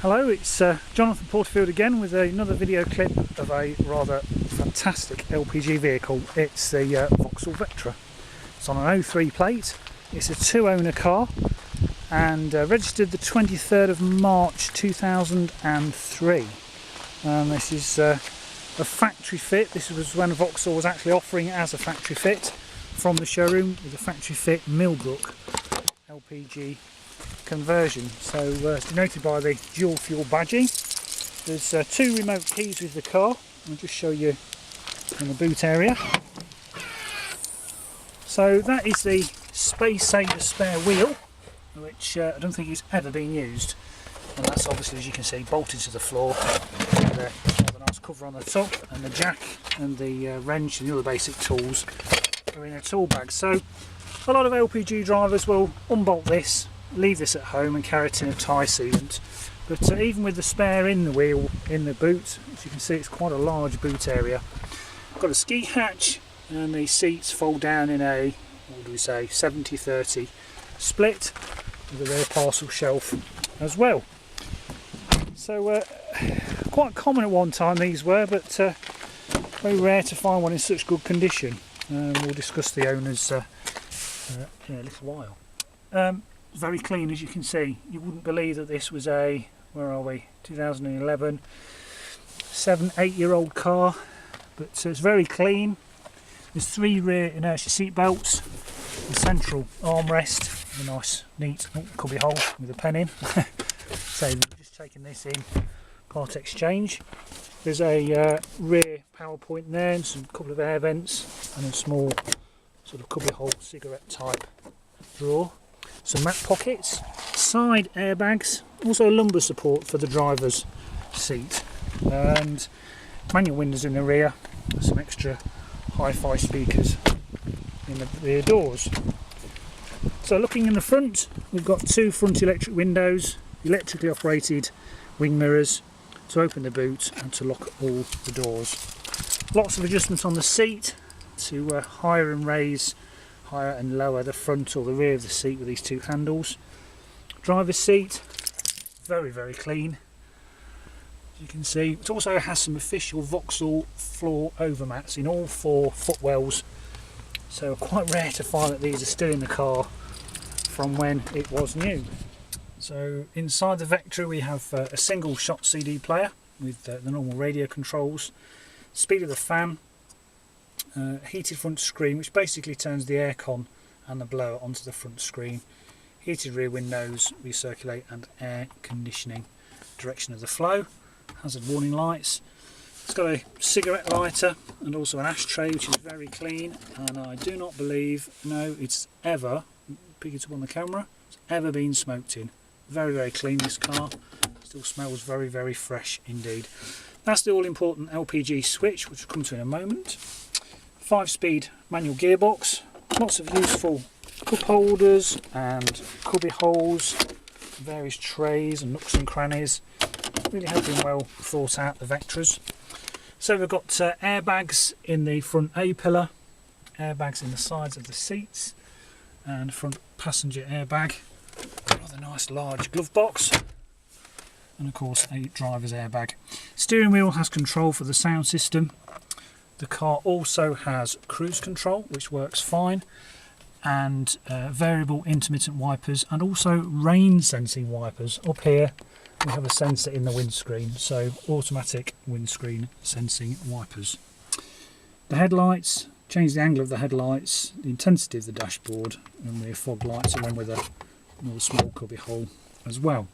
Hello, it's Jonathan Porterfield again with another video clip of a rather fantastic LPG vehicle. It's the Vauxhall Vectra. It's on an 03 plate. It's a two-owner car and registered the 23rd of March 2003. This is a factory fit. This was when Vauxhall was actually offering it as a factory fit from the showroom with a factory fit Millbrook LPG conversion. So it's denoted by the dual fuel badging. There's two remote keys with the car. I'll just show you in the boot area. So that is the space saver spare wheel, which I don't think has ever been used, and that's obviously, as you can see, bolted to the floor with a nice cover on the top, and the jack and the wrench and the other basic tools are in a tool bag. So a lot of LPG drivers will unbolt this, leave this at home and carry it in a tie sealant, but even with the spare in the wheel in the boot, as you can see, it's quite a large boot area. Got a ski hatch, and the seats fold down in a, what do we say, 70-30 split with a rear parcel shelf as well. So quite common at one time these were, but very rare to find one in such good condition. We'll discuss the owners in a little while. Very clean, as you can see. You wouldn't believe that this was a, where are we, 2011, 7-8 year old car, but it's very clean. There's three rear inertia seat belts, the central armrest, a nice neat cubby hole with a pen in. So we're just taking this in part exchange. There's a rear power point there and some couple of air vents and a small sort of cubby hole cigarette type drawer. Some mat pockets, side airbags, also lumbar support for the driver's seat, and manual windows in the rear, some extra hi-fi speakers in the rear doors. So looking in the front, we've got two front electric windows, electrically operated wing mirrors to open the boot and to lock all the doors. Lots of adjustments on the seat to higher and raise, higher and lower the front or the rear of the seat with these two handles. Driver's seat, very clean, as you can see. It also has some official Vauxhall floor overmats in all four footwells, so quite rare to find that these are still in the car from when it was new. So inside the Vectra we have a single shot CD player with the normal radio controls, speed of the fan, heated front screen which basically turns the aircon and the blower onto the front screen, heated rear windows, recirculate and air conditioning, direction of the flow, hazard warning lights. It's got a cigarette lighter and also an ashtray which is very clean, and I do not believe, no, it's ever, pick it up on the camera, it's ever been smoked in. Very clean, this car, still smells very fresh indeed. That's the all important LPG switch, which we'll come to in a moment. 5-speed manual gearbox, lots of useful cup holders and cubby holes, various trays and nooks and crannies. Really have been well thought out, the Vectras. So we've got airbags in the front A-pillar, airbags in the sides of the seats, and front passenger airbag, rather nice large glove box, and of course a driver's airbag. Steering wheel has control for the sound system. The car also has cruise control, which works fine, and variable intermittent wipers, and also rain sensing wipers. Up here we have a sensor in the windscreen, so automatic windscreen sensing wipers. The headlights, change the angle of the headlights, the intensity of the dashboard, and rear fog lights, along with another small cubby hole as well.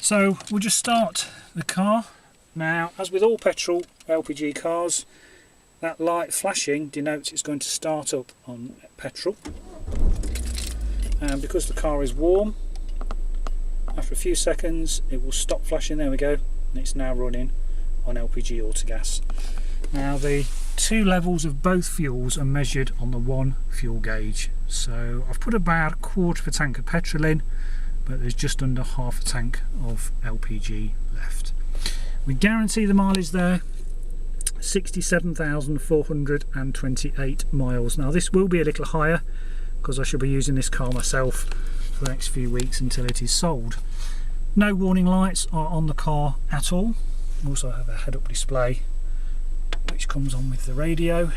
So we'll just start the car. Now, as with all petrol LPG cars, that light flashing denotes it's going to start up on petrol, and because the car is warm, after a few seconds it will stop flashing. There we go, and it's now running on LPG autogas. Now the two levels of both fuels are measured on the one fuel gauge, so I've put about a quarter of a tank of petrol in, but there's just under half a tank of LPG left. We guarantee the mileage there, 67,428 miles. Now this will be a little higher because I shall be using this car myself for the next few weeks until it is sold. No warning lights are on the car at all. We also have a head-up display which comes on with the radio.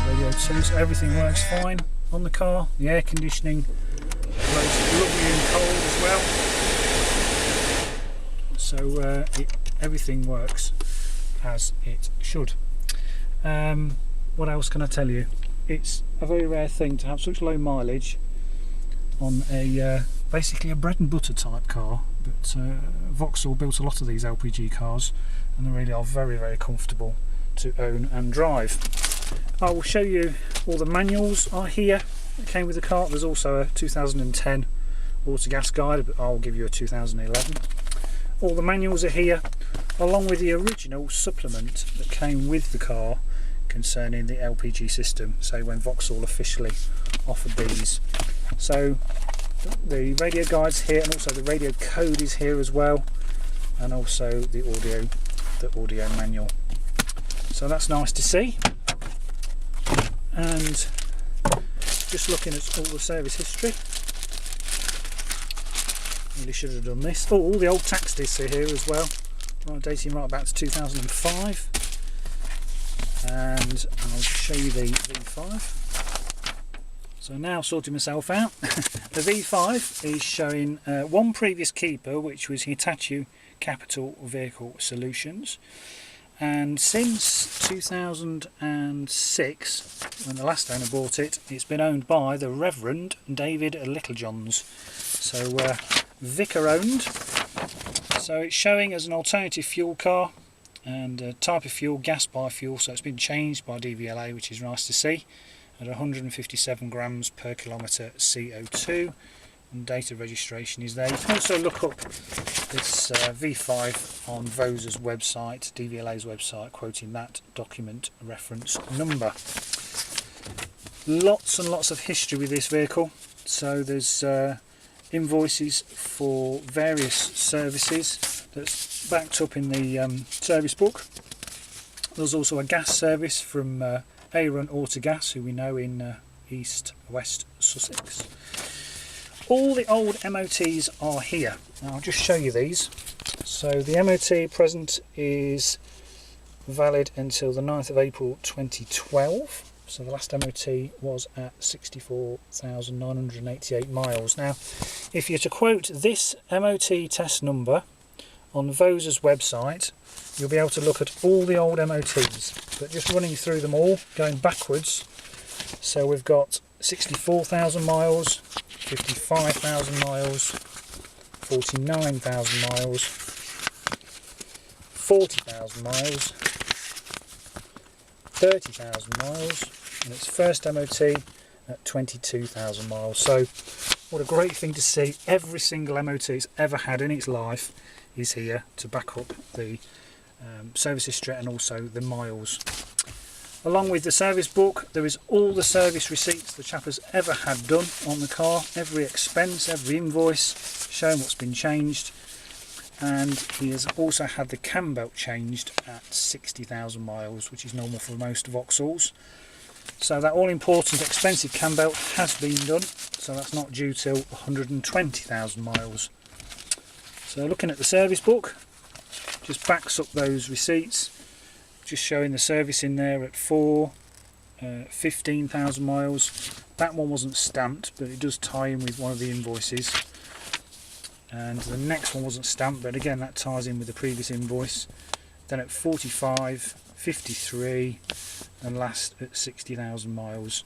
Radio 2, so everything works fine on the car. The air conditioning blows lovely and cold as well. So everything works as it should. What else can I tell you? It's a very rare thing to have such low mileage on a basically a bread and butter type car, but Vauxhall built a lot of these LPG cars and they really are very, very comfortable to own and drive. I will show you all the manuals are here that came with the car. There's also a 2010 auto gas guide, but I'll give you a 2011. All the manuals are here, along with the original supplement that came with the car concerning the LPG system, so when Vauxhall officially offered these. So the radio guide's here, and also the radio code is here as well, and also the audio manual. So that's nice to see. And just looking at all the service history, really should have done this. Oh, all the old tax discs are here as well, right, dating right back to 2005. And I'll just show you the V5. So now sorting myself out. The V5 is showing one previous keeper, which was Hitachi Capital Vehicle Solutions, and since 2006, when the last owner bought it, it's been owned by the Reverend David Littlejohns. So vicar owned. So it's showing as an alternative fuel car, and type of fuel, gas biofuel, so it's been changed by DVLA, which is nice to see, at 157 grams per kilometre CO2, and date of registration is there. You can also look up this V5 on VOSA's website, DVLA's website, quoting that document reference number. Lots and lots of history with this vehicle. So there's invoices for various services that's backed up in the service book. There's also a gas service from Aaron Autogas, who we know in East West Sussex. All the old MOTs are here. Now I'll just show you these. So the MOT present is valid until the 9th of April 2012. So the last MOT was at 64,988 miles. Now, if you're to quote this MOT test number on VOSA's website, you'll be able to look at all the old MOTs, but just running through them all, going backwards. So we've got 64,000 miles, 55,000 miles, 49,000 miles, 40,000 miles, 30,000 miles, and its first MOT at 22,000 miles. So what a great thing to see. Every single MOT it's ever had in its life is here to back up the service history and also the miles. Along with the service book, there is all the service receipts the chap has ever had done on the car, every expense, every invoice, showing what's been changed. And he has also had the cam belt changed at 60,000 miles, which is normal for most Vauxhalls. So that all important expensive cam belt has been done, so that's not due till 120,000 miles. So looking at the service book, just backs up those receipts, just showing the service in there at 15,000 miles. That one wasn't stamped, but it does tie in with one of the invoices. And the next one wasn't stamped, but again that ties in with the previous invoice. Then at 45, 53, and last at 60,000 miles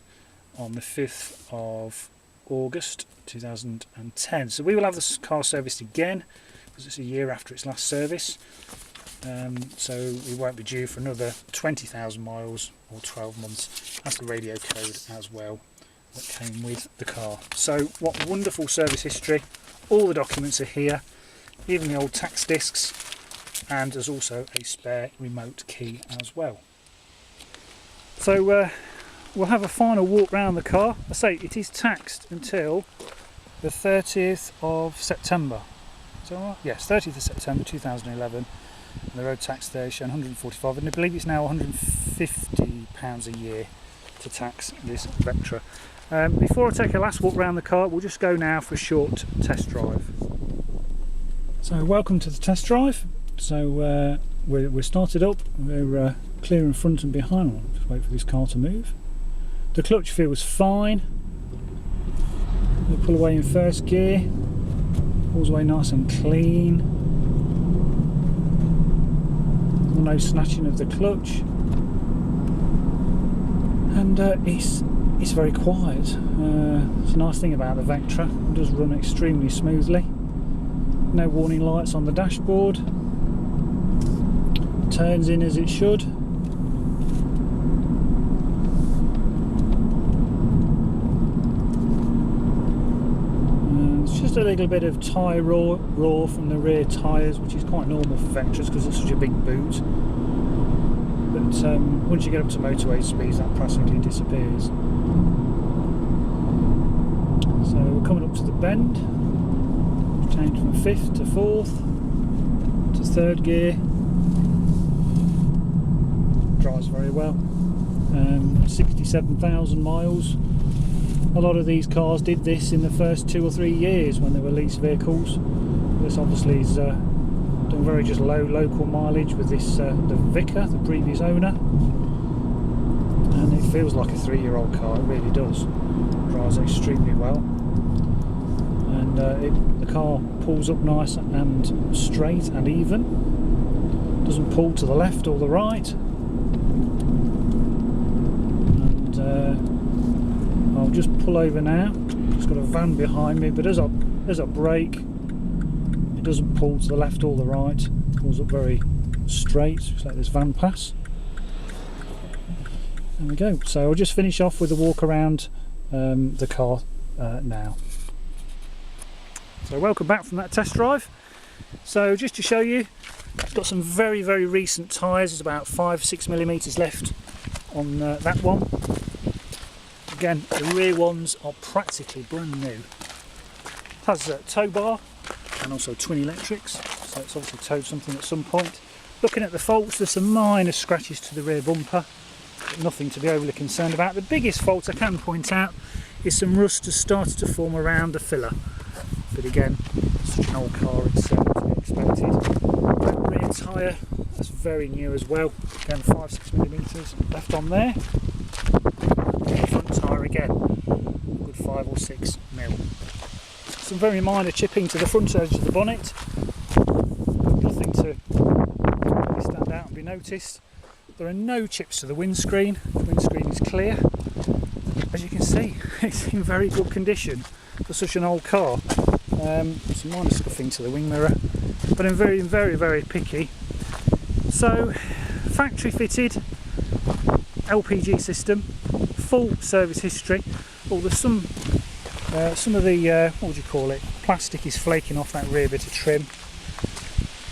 on the 5th of August 2010. So we will have this car serviced again, because it's a year after its last service. So we won't be due for another 20,000 miles or 12 months. That's the radio code as well that came with the car. So what wonderful service history. All the documents are here, even the old tax discs, and there's also a spare remote key as well. So we'll have a final walk around the car. I say it is taxed until the 30th of September. So yes, 30th of September 2011. And the road tax there is shown 145, and I believe it's now £150 a year to tax this Vectra. Before I take a last walk around the car, we'll just go now for a short test drive. So welcome to the test drive. So we're started up, we're clear in front and behind. I'll just wait for this car to move. The clutch feels fine. We'll pull away in first gear, pulls away nice and clean. No snatching of the clutch, and it's very quiet. It's a nice thing about the Vectra, it does run extremely smoothly. No warning lights on the dashboard. Turns in as it should. It's just a little bit of tyre roar from the rear tyres, which is quite normal for Vectras because it's such a big boot. But once you get up to motorway speeds, that practically disappears. So we're coming up to the bend. Change from 5th to 4th to 3rd gear. Drives very well. 67,000 miles. A lot of these cars did this in the first 2 or 3 years when they were leased vehicles. This obviously is done very just low local mileage with this the Vicar, the previous owner, and it feels like a 3-year-old car. It really does. Drives extremely well, and the car pulls up nice and straight and even. Doesn't pull to the left or the right. And I'll just pull over now. Just got a van behind me, but as I brake, it doesn't pull to the left or the right. It pulls up very straight. Just let this van pass. There we go. So I'll just finish off with a walk around the car now. So welcome back from that test drive. So just to show you, it's got some very recent tyres. There's about 5-6 millimeters left on that one. Again, the rear ones are practically brand new. It has a tow bar and also twin electrics, so it's obviously towed something at some point. Looking at the faults, there's some minor scratches to the rear bumper, but nothing to be overly concerned about. The biggest fault I can point out is some rust has started to form around the filler, but again, such an old car, it's to be expected. That rear tyre, that's very new as well, again 5-6 millimeters left on there. The front tyre again, a good 5 or 6 mil. Some very minor chipping to the front edge of the bonnet, nothing to really stand out and be noticed. There are no chips to the windscreen. The windscreen is clear. As you can see, it's in very good condition for such an old car. Some minor scuffing to the wing mirror, but I'm very picky. So, factory fitted LPG system, full service history. Oh, there's some of the what would you call it, plastic is flaking off that rear bit of trim,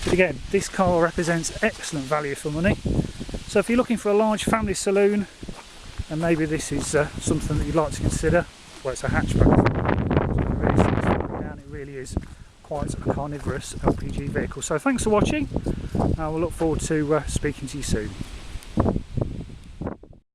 but again, this car represents excellent value for money. So if you're looking for a large family saloon, and maybe this is something that you'd like to consider, well, it's a hatchback, it really is quite a carnivorous LPG vehicle. So thanks for watching, I will look forward to speaking to you soon.